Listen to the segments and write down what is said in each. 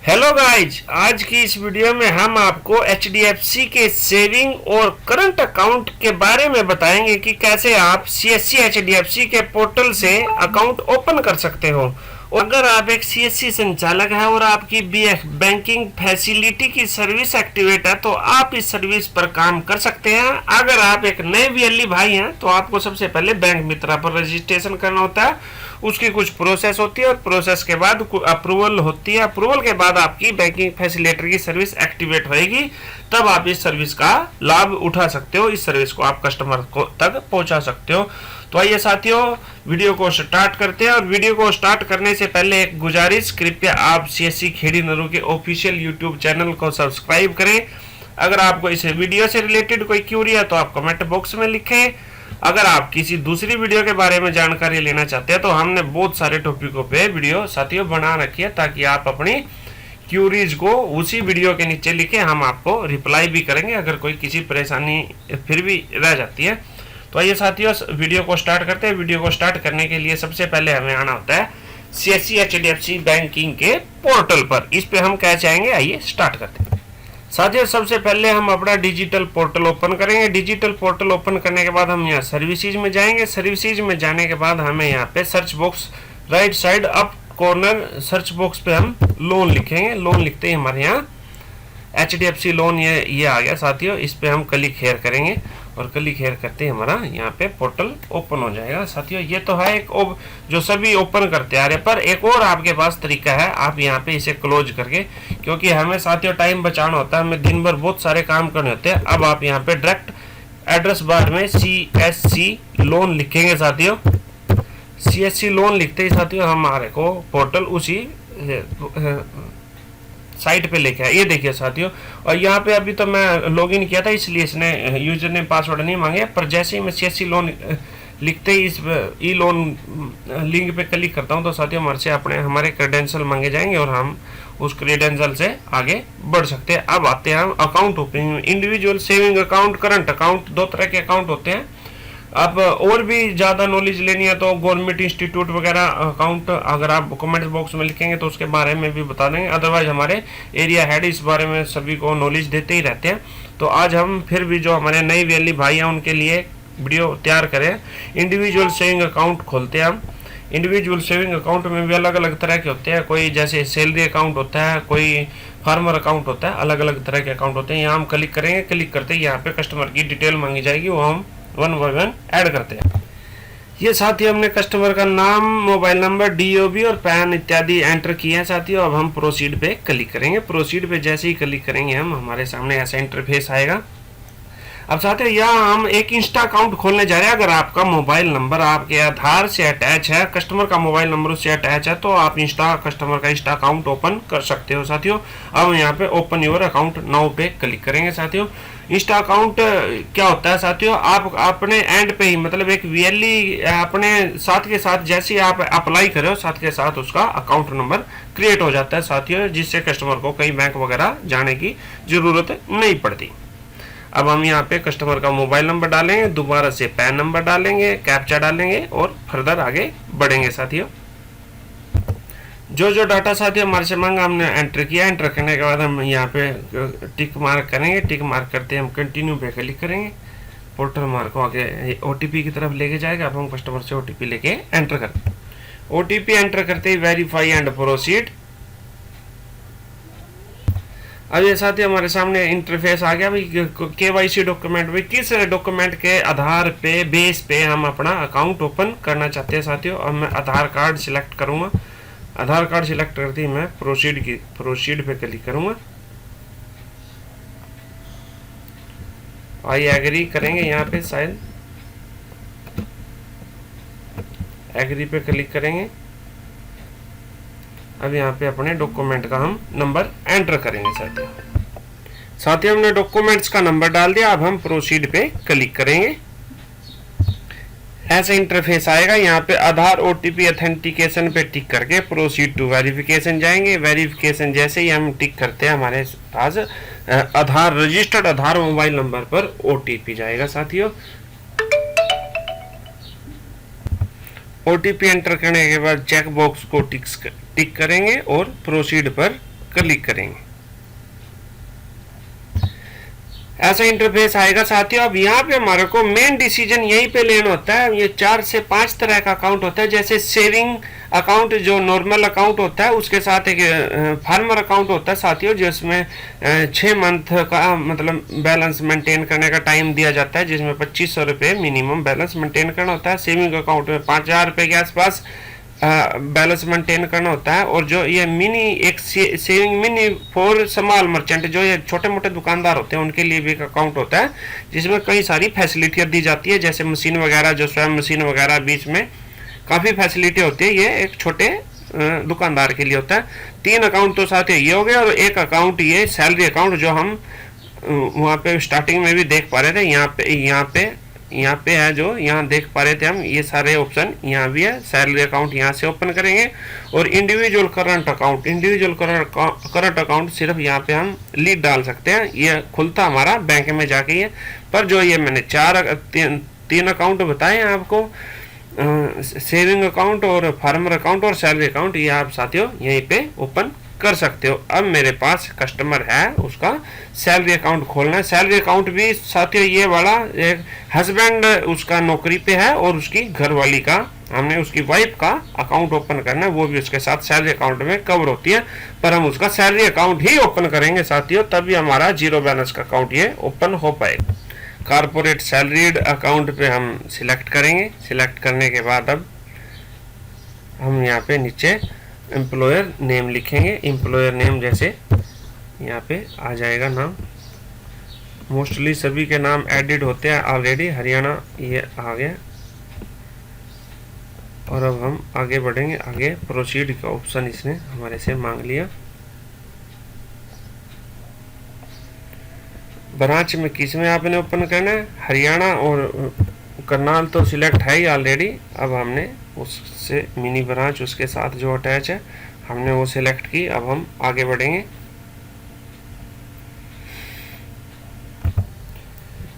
Hello guys, आज की इस वीडियो में हम आपको एचडीएफसी के सेविंग और करंट अकाउंट के बारे में बताएंगे कि कैसे आप सीएससी एचडीएफसी के पोर्टल से अकाउंट ओपन कर सकते हो। और अगर आप एक सीएससी संचालक हैं और आपकी बैंकिंग फैसिलिटी की सर्विस एक्टिवेट है तो आप इस सर्विस पर काम कर सकते हैं। अगर आप एक नए वीएलई भाई हैं तो आपको सबसे पहले बैंक मित्रा पर रजिस्ट्रेशन करना होता है। उसकी कुछ प्रोसेस होती है और प्रोसेस के बाद अप्रूवल होती है। अप्रूवल के बाद आपकी बैंकिंग फैसिलिटेटर की सर्विस एक्टिवेट होएगी, तब आप इस सर्विस का लाभ उठा सकते हो। इस सर्विस को आप कस्टमर को तक पहुंचा सकते हो। तो आइए साथियों, वीडियो को स्टार्ट करते हैं। और वीडियो को स्टार्ट करने से पहले एक गुजारिश, कृपया आप सीएससी खेड़ी नरू के ऑफिशियल यूट्यूब चैनल को सब्सक्राइब करें। अगर आपको इस वीडियो से रिलेटेड कोई क्यूरी है तो आप कमेंट बॉक्स में लिखें। अगर आप किसी दूसरी वीडियो के बारे में जानकारी लेना चाहते हैं तो हमने बहुत सारे टॉपिकों पे वीडियो साथियों बना रखी है, ताकि आप अपनी क्यूरीज को उसी वीडियो के नीचे लिखें, हम आपको रिप्लाई भी करेंगे अगर कोई किसी परेशानी फिर भी रह जाती है। तो आइए साथियों, वीडियो को स्टार्ट करते हैं। वीडियो को स्टार्ट करने के लिए सबसे पहले हमें आना होता है सीएससी एचडीएफसी बैंकिंग के पोर्टल पर। इस पे हम क्या चाहेंगे, आइए स्टार्ट करते हैं। साथियों, सबसे पहले हम अपना डिजिटल पोर्टल ओपन करेंगे। डिजिटल पोर्टल ओपन करने के बाद हम यहाँ सर्विसेज में जाएंगे। सर्विसेज में जाने के बाद हमें यहाँ पे search box right side up corner search box पे हम लोन लिखेंगे। लोन लिखते ही हमारे यहाँ एचडीएफसी लोन ये आ गया साथियों। इस पे हम क्लिक हेयर करेंगे और क्लिक हेयर करते ही हमारा यहाँ पे पोर्टल ओपन हो जाएगा। साथियों, ये तो है एक जो सभी ओपन करते आ रहे, पर एक और आपके पास तरीका है। आप यहाँ पे इसे क्लोज करके, क्योंकि हमें साथियों टाइम बचाना होता है, हमें दिन भर बहुत सारे काम करने होते हैं। अब आप यहाँ पे डायरेक्ट एड्रेस बार में सीएससी लोन लिखेंगे साथियों। सीएससी लोन लिखते ही साथियों हमारे को पोर्टल उसी साइट पे लेके आया। ये देखिए साथियों, और यहाँ पे अभी तो मैं लॉगिन किया था इसलिए इसने यूजर नेम पासवर्ड नहीं मांगे, पर जैसे ही मैं सीएससी लोन लिखते ही इस ई लोन लिंक पे क्लिक करता हूँ तो साथियों हमारे क्रेडेंशियल मांगे जाएंगे और हम उस क्रेडेंशियल से आगे बढ़ सकते हैं। अब आते हैं हम account opening. Individual saving account, current account, दो तरह के अकाउंट होते हैं। अब और भी ज़्यादा नॉलेज लेनी है तो गवर्नमेंट इंस्टीट्यूट वगैरह अकाउंट अगर आप कमेंट बॉक्स में लिखेंगे तो उसके बारे में भी बता देंगे। अदरवाइज हमारे एरिया हेड इस बारे में सभी को नॉलेज देते ही रहते हैं। तो आज हम फिर भी जो हमारे नए वीएलई भाई हैं उनके लिए वीडियो तैयार करें। इंडिविजुअल सेविंग अकाउंट खोलते हैं हम। इंडिविजुअल सेविंग अकाउंट में भी अलग अलग तरह के होते हैं। कोई जैसे सैलरी अकाउंट होता है, कोई फार्मर अकाउंट होता है, अलग अलग तरह के अकाउंट होते हैं। यहाँ हम क्लिक करेंगे, क्लिक करते ही यहाँ पे कस्टमर की डिटेल मांगी जाएगी, वो हम वन बाय वन ऐड करते हैं। ये साथियों हमने कस्टमर का नाम, मोबाइल नंबर, डीओबी और पैन इत्यादि एंटर किए हैं साथियों। अब हम प्रोसीड पे क्लिक करेंगे। प्रोसीड पे जैसे ही क्लिक करेंगे हम, हमारे सामने ऐसा इंटरफेस आएगा। अब साथियों यहाँ हम एक इंस्टा अकाउंट खोलने जा रहे हैं। अगर आपका मोबाइल नंबर आपके आधार से अटैच है, कस्टमर का मोबाइल नंबर उससे अटैच है, तो आप कस्टमर का इंस्टा अकाउंट ओपन कर सकते हो साथियों। अब यहाँ पे ओपन योर अकाउंट नाउ पे क्लिक करेंगे साथियों। इंस्टा अकाउंट क्या होता है साथियों, आप अपने एंड पे ही, मतलब एक वीएलई अपने साथ के साथ जैसे ही आप अप्लाई करो, साथ के साथ उसका अकाउंट नंबर क्रिएट हो जाता है साथियों, जिससे कस्टमर को कहीं बैंक वगैरह जाने की जरूरत नहीं पड़ती। अब हम यहाँ पे कस्टमर का मोबाइल नंबर डालेंगे, दोबारा से पैन नंबर डालेंगे, कैप्चा डालेंगे और फर्दर आगे बढ़ेंगे साथियों। जो डाटा साथियों हमारे से मांगा हमने एंटर किया। एंटर करने के बाद हम यहाँ पे टिक मार्क करेंगे। टिक मार्क करते हम कंटिन्यू पे क्लिक करेंगे। पोर्टल हमारे को आगे ओटीपी की तरफ लेके जाएगा। अब हम कस्टमर से ओटीपी लेके एंटर करते हैं। ओटीपी एंटर करते ही वेरीफाई एंड प्रोसीड। अब ये साथी हमारे सामने इंटरफेस आ गया। भाई केवाईसी डॉक्यूमेंट, भाई किस डॉक्यूमेंट के आधार पे बेस पे हम अपना अकाउंट ओपन करना चाहते हैं साथियों। अब मैं आधार कार्ड सिलेक्ट करूंगा। आधार कार्ड सिलेक्ट करते ही मैं प्रोसीड पे क्लिक करूंगा। आई एग्री करेंगे, यहाँ पे शायद एग्री पे क्लिक करेंगे। अब यहाँ पे अपने डॉक्यूमेंट का हम नंबर एंटर करेंगे साथियों हमने डॉक्यूमेंट्स का नंबर डाल दिया। अब हम प्रोसीड पे क्लिक करेंगे। ऐसा इंटरफेस आएगा। यहाँ पे आधार ओटीपी ऑथेंटिकेशन पे टिक करके प्रोसीड टू वेरिफिकेशन जाएंगे। वेरिफिकेशन जैसे ही हम टिक करते हैं, हमारे पास आधार रजिस्टर्ड आधार मोबाइल नंबर पर ओटीपी जाएगा साथियों। ओटीपी एंटर करने के बाद चेक बॉक्स को टिक करेंगे और प्रोसीड पर क्लिक करेंगे। ऐसा इंटरफेस आएगा साथियों। अब यहाँ पे हमारे को मेन डिसीजन यहीं पे लेना होता है। ये 4 से 5 तरह का अकाउंट होता है, जैसे सेविंग अकाउंट जो नॉर्मल अकाउंट होता है, उसके साथ एक फार्मर अकाउंट होता है साथियों, जिसमें 6 मंथ का मतलब बैलेंस मेंटेन करने का टाइम दिया जाता है, जिसमें 2500 रुपये मिनिमम बैलेंस मेंटेन करना होता है। सेविंग अकाउंट में 5000 रुपये के आसपास बैलेंस मेंटेन करना होता है। और जो ये मिनी एक saving mini for small merchant, जो ये छोटे मोटे दुकानदार होते हैं, उनके लिए भी एक अकाउंट होता है, जिसमें कई सारी फैसिलिटियाँ दी जाती है, जैसे मशीन वगैरह, जो स्वयं मशीन वगैरह, बीच में काफ़ी फैसिलिटी होती है। ये एक छोटे दुकानदार के लिए होता है। 3 अकाउंट तो साथ ये हो गए, और एक अकाउंट ये सैलरी अकाउंट, जो हम वहाँ पे स्टार्टिंग में भी देख पा रहे थे। यहाँ पे है, जो यहाँ देख पा रहे थे हम, ये सारे ऑप्शन यहाँ भी है। सैलरी अकाउंट यहाँ से ओपन करेंगे, और इंडिविजुअल करंट अकाउंट सिर्फ यहाँ पे हम लीड डाल सकते हैं, ये खुलता हमारा बैंक में जाके ये। पर जो ये मैंने 3 अकाउंट बताए हैं आपको, सेविंग अकाउंट और फार्मर अकाउंट और सैलरी अकाउंट, ये आप साथियों यहीं पे ओपन कर सकते हो। अब मेरे पास कस्टमर है, उसका सैलरी अकाउंट खोलना है। सैलरी अकाउंट भी साथियों ये वाला, एक हस्बैंड उसका नौकरी पे है और उसकी घरवाली का, हमने उसकी वाइफ का अकाउंट ओपन करना है, वो भी उसके साथ सैलरी अकाउंट में कवर होती है। पर हम उसका सैलरी अकाउंट ही ओपन करेंगे साथियों, तभी हमारा जीरो बैलेंस का अकाउंट ये ओपन हो पाएगा। कारपोरेट सैलरीड अकाउंट पे हम सिलेक्ट करेंगे। सिलेक्ट करने के बाद अब हम यहाँ पे नीचे एम्प्लॉयर नेम लिखेंगे। एम्प्लॉयर नेम जैसे यहाँ पे आ जाएगा नाम, मोस्टली सभी के नाम एडिड होते हैं ऑलरेडी। हरियाणा ये आ गया, और अब हम आगे बढ़ेंगे। आगे प्रोसीड का ऑप्शन इसने हमारे से मांग लिया। ब्रांच में किस में आपने ओपन करना है, हरियाणा और करनाल तो सिलेक्ट है ही ऑलरेडी। अब हमने उससे मिनी ब्रांच उसके साथ जो अटैच है, हमने वो सिलेक्ट की। अब हम आगे बढ़ेंगे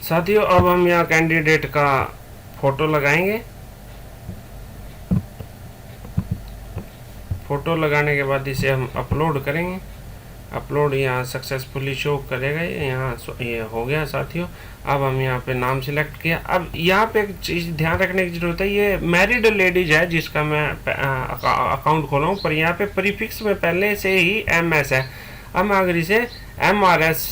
साथियों। अब हम यहाँ कैंडिडेट का फोटो लगाएंगे। फोटो लगाने के बाद इसे हम अपलोड करेंगे। अपलोड यहाँ सक्सेसफुली शो करेगा, यहाँ ये हो गया साथियों। अब हम यहाँ पे नाम सिलेक्ट किया। अब यहाँ पे एक चीज़ ध्यान रखने की जरूरत है, ये मैरिड लेडीज है जिसका मैं अकाउंट खोला हूँ, पर यहाँ पे प्रीफिक्स में पहले से ही MS है। अब मैं अगर इसे MRS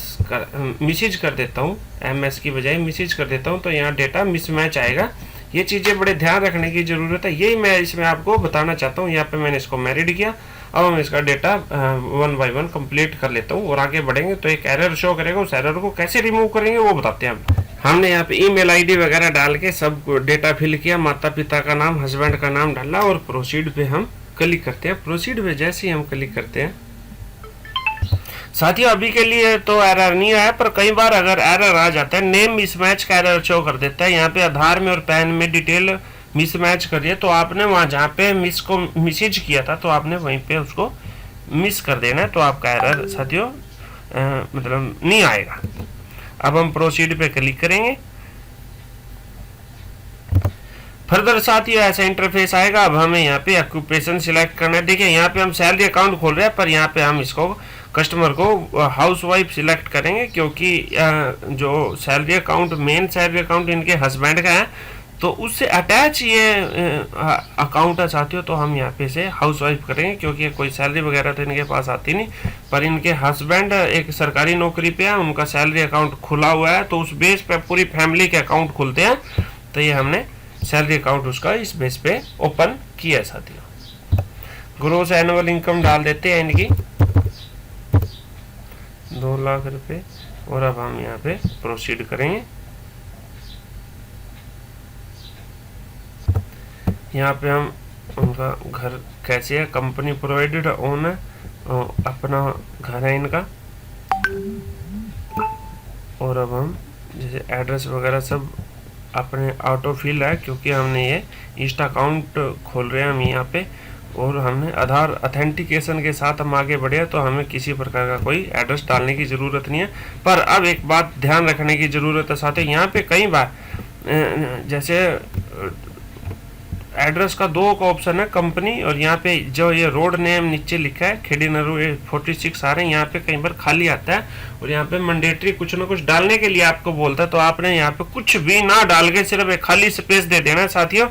मिसेज कर देता हूँ, MS की बजाय मिसेज कर देता हूँ, तो यहाँ डेटा मिसमैच आएगा। ये चीज़ें बड़े ध्यान रखने की ज़रूरत है, यही मैं इसमें आपको बताना चाहता हूँ। यहाँ पे मैंने इसको मैरिड किया। अब हम इसका डेटा 1 बाय 1 कंप्लीट कर लेता हूँ और आगे बढ़ेंगे। तो एक एरर शो करेगा, उस एरर को कैसे रिमूव करेंगे वो बताते हैं। हमने यहाँ पे ईमेल ID वगैरह डाल के सब डेटा फिल किया, माता पिता का नाम, हस्बैंड का नाम डाला, और प्रोसीड पे हम क्लिक करते हैं। प्रोसीड पे जैसे ही हम क्लिक करते हैं साथियों, अभी के लिए तो एरर नहीं आया, पर कई बार अगर एरर आ जाता है, नेम मिसमैच का एरर शो कर देता है। यहाँ पे आधार में और पैन में डिटेल मिसमैच करिए, तो आपने वहाँ जहाँ पे मिसेज किया था, तो आपने वहीं पे उसको मिस कर देना है, तो आपका एरर साथियों मतलब नहीं आएगा। अब हम प्रोसीड पे क्लिक करेंगे। फर्दर साथियों ऐसा इंटरफेस आएगा। अब हमें यहाँ पे ऑक्यूपेशन सिलेक्ट करना है। देखिए यहाँ पे हम सैलरी अकाउंट खोल रहे हैं, पर यहाँ पे हम इसको कस्टमर को हाउसवाइफ सिलेक्ट करेंगे, क्योंकि जो salary account, main salary account इनके हस्बैंड का है, तो उससे अटैच ये अकाउंट है साथियों। तो हम यहाँ पे से हाउसवाइफ करेंगे, क्योंकि कोई सैलरी वगैरह तो इनके पास आती नहीं, पर इनके हस्बैंड एक सरकारी नौकरी पे है, उनका सैलरी अकाउंट खुला हुआ है, तो उस बेस पे पूरी फैमिली के अकाउंट खुलते हैं। तो ये हमने सैलरी अकाउंट उसका इस बेस पे ओपन किया साथियों। ग्रोस एनुअल इनकम डाल देते हैं इनकी 2 लाख रुपए, और अब हम यहाँ पे प्रोसीड करेंगे। यहाँ पे हम उनका घर कैसे है, कंपनी प्रोवाइडेड ओन है, अपना घर है इनका। और अब हम जैसे एड्रेस वगैरह सब अपने ऑटो फिल है, क्योंकि हमने ये इंस्टा अकाउंट खोल रहे हैं हम यहाँ पे, और हमने आधार अथेंटिकेशन के साथ हम आगे बढ़े, तो हमें किसी प्रकार का कोई एड्रेस डालने की ज़रूरत नहीं है। पर अब एक बात ध्यान रखने की ज़रूरत है साथ ही, यहाँ पे कई बार जैसे एड्रेस का दो का ऑप्शन है, कंपनी और यहाँ पे जो ये रोड नेम नीचे लिखा है खेड़ीनरू 46 आ रहे हैं, यहाँ पे कई बार खाली आता है और यहाँ पे मैंडेटरी कुछ ना कुछ डालने के लिए आपको बोलता है, तो आपने यहाँ पे कुछ भी ना डाल के सिर्फ एक खाली स्पेस दे देना है साथियों,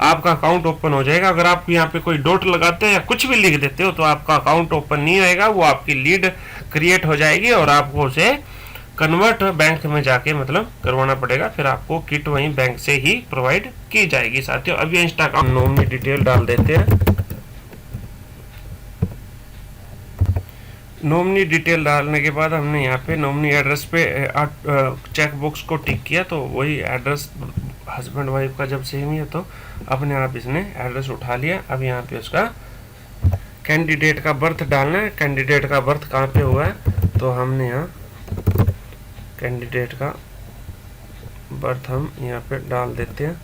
आपका अकाउंट ओपन हो जाएगा। अगर आप यहाँ पे कोई डॉट लगाते हैं या कुछ भी लिख देते हो तो आपका अकाउंट ओपन नहीं होएगा, वो आपकी लीड क्रिएट हो जाएगी और आपको उसे कन्वर्ट बैंक में जाके मतलब करवाना पड़ेगा, फिर आपको किट वहीं बैंक से ही प्रोवाइड की जाएगी साथियों। अब ये इंस्टा अकाउंट नॉमिनी डिटेल डाल देते हैं। नॉमिनी डिटेल डालने के बाद हमने यहाँ पे नॉमिनी एड्रेस पे चेक बॉक्स को टिक किया, तो वही एड्रेस हस्बैंड वाइफ का जब सेम ही है तो अपने आप इसने एड्रेस उठा लिया। अब यहाँ पे उसका कैंडिडेट का बर्थ डालना है, कैंडिडेट का बर्थ कहाँ पे हुआ है, तो हमने यहाँ कैंडिडेट का बर्थ हम यहाँ पे डाल देते हैं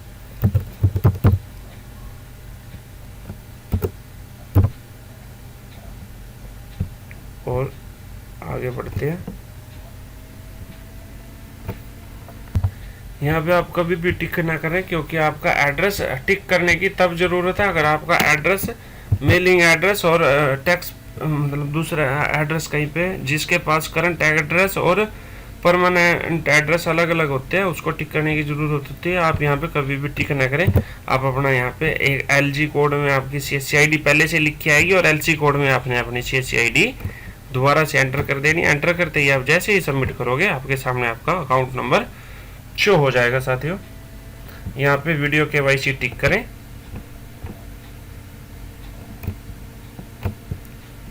और आगे बढ़ते हैं। यहाँ पे आप कभी भी टिक ना करें, क्योंकि आपका एड्रेस टिक करने की तब जरूरत है अगर आपका एड्रेस मेलिंग एड्रेस और टैक्स मतलब दूसरा एड्रेस कहीं पे जिसके पास करंट एड्रेस और परमानेंट एड्रेस अलग अलग होते हैं, उसको टिक करने की जरूरत होती है। आप यहाँ पे कभी भी टिक ना करें, आप अपना यहाँ पे एक LG कोड में आपकी CSC ID पहले से लिख के आएगी और LC कोड में आपने अपनी CSC ID दोबारा से एंटर कर देनी। एंटर करते ही आप जैसे ही सबमिट करोगे आपके सामने आपका अकाउंट नंबर शो हो जाएगा साथियों। यहाँ पे वीडियो KYC टिक करें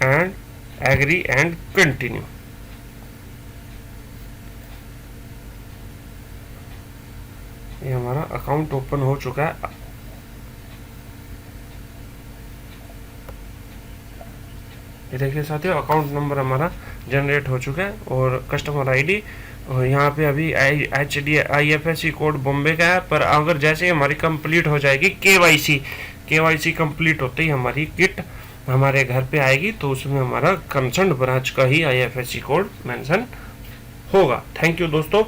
एंड एग्री एंड कंटिन्यू। ये हमारा अकाउंट ओपन हो चुका है। ये देखिए साथियों अकाउंट नंबर हमारा जनरेट हो चुका है और कस्टमर ID और यहाँ पे अभी IFSC कोड बॉम्बे का है, पर अगर जैसे हमारी कंप्लीट हो जाएगी KYC कंप्लीट होते ही हमारी किट हमारे घर पे आएगी, तो उसमें हमारा कंसर्न ब्रांच का ही IFSC कोड मेंशन होगा। थैंक यू दोस्तों।